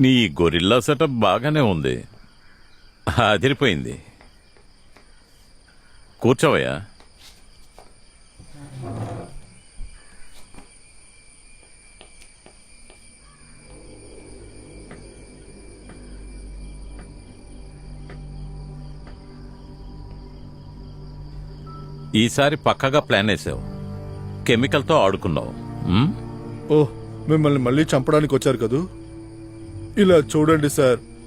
నీ gorilla setup బాగానే ఉంది, అదిరిపోయింది. కూర్చోవయ్యా. ఈసారి పక్కగా ప్లాన్ వేసావు, కెమికల్తో ఆడుకున్నావు. ఓహ్, మిమ్మల్ని మళ్ళీ చంపడానికి వచ్చారు కదూ. ఇలా చూడండి సార్,